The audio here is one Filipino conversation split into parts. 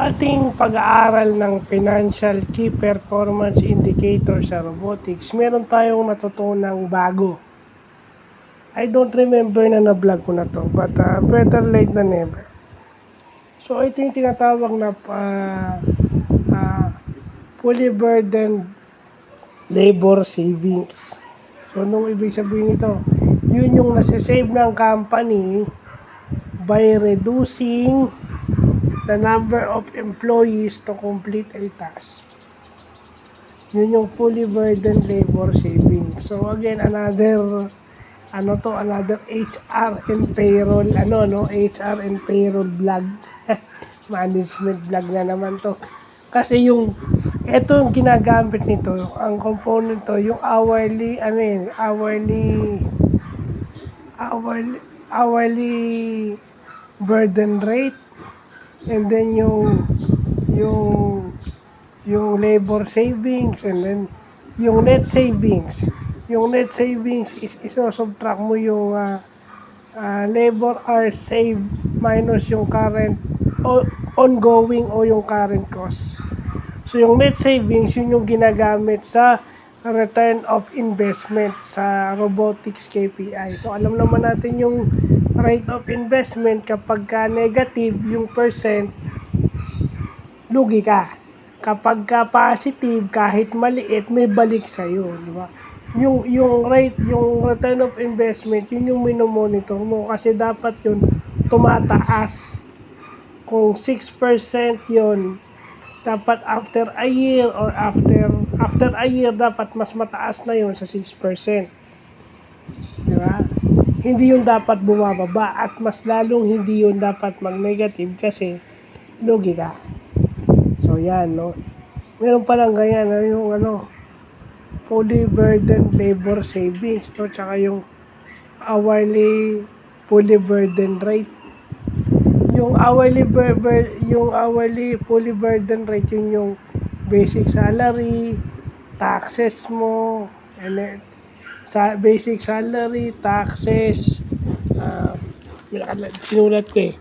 ating pag-aaral ng Financial Key Performance Indicator sa robotics, meron tayong natutunang bago. I don't remember na na-vlog ko na to, but better late than never. So, ito yung tinatawag na fully burdened labor savings. So, nung ibig sabihin nito, yun yung nasisave ng company by reducing the number of employees to complete a task. Yun yung fully burdened labor savings. So again, another HR and payroll, HR and payroll vlog. Management vlog na naman to. Kasi ito yung ginagamit nito, ang component to, yung hourly burden rate, and then yung labor savings, and then yung net savings. Yung net savings is iso-subtract mo yung labor hours saved minus yung current ongoing o yung current cost. So yung net savings, yun yung ginagamit sa return of investment sa robotics KPI. So alam naman natin yung rate of investment, kapag ka negative yung percent, lugi ka. Kapag ka positive, kahit maliit, may balik sa'yo, di ba? Yung return of investment, yun yung minomonitor mo, kasi dapat yun tumataas. Kung 6% yun, dapat after a year or after a year, dapat mas mataas na yun sa 6%. Di ba? Hindi yun dapat bumababa, at mas lalong hindi yun dapat mag-negative kasi lugi ka. So yan, no? Meron palang ganyan, yung fully burdened labor savings, no? Tsaka yung hourly fully burdened rate. Yung hourly fully burdened rate, yun yung basic salary, taxes mo, and then basic salary, taxes, sinulat ko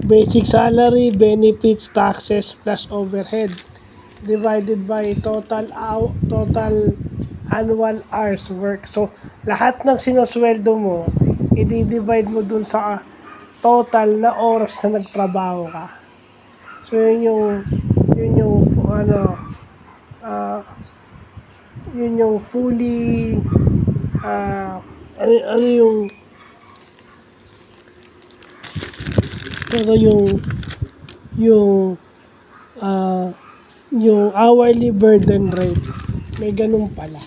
basic salary, benefits, taxes, plus overhead, divided by total annual hours work. So, lahat ng sinusweldo mo, i-divide mo dun sa total na oras na nagtrabaho ka. So, yun yung fully yung hourly burden rate, may ganun pala.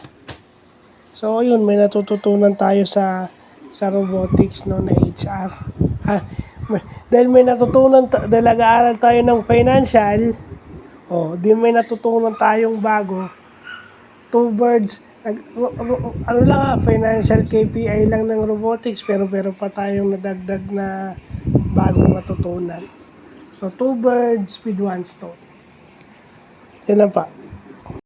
So ayun, may natututunan tayo sa robotics, no, na HR. Dahil nag-aaral tayo ng financial, may natutunan tayong bago. Two birds, financial KPI lang ng robotics, pero pa tayong nadagdag na bagong natutunan. So, two birds with one stone. Yan lang pa.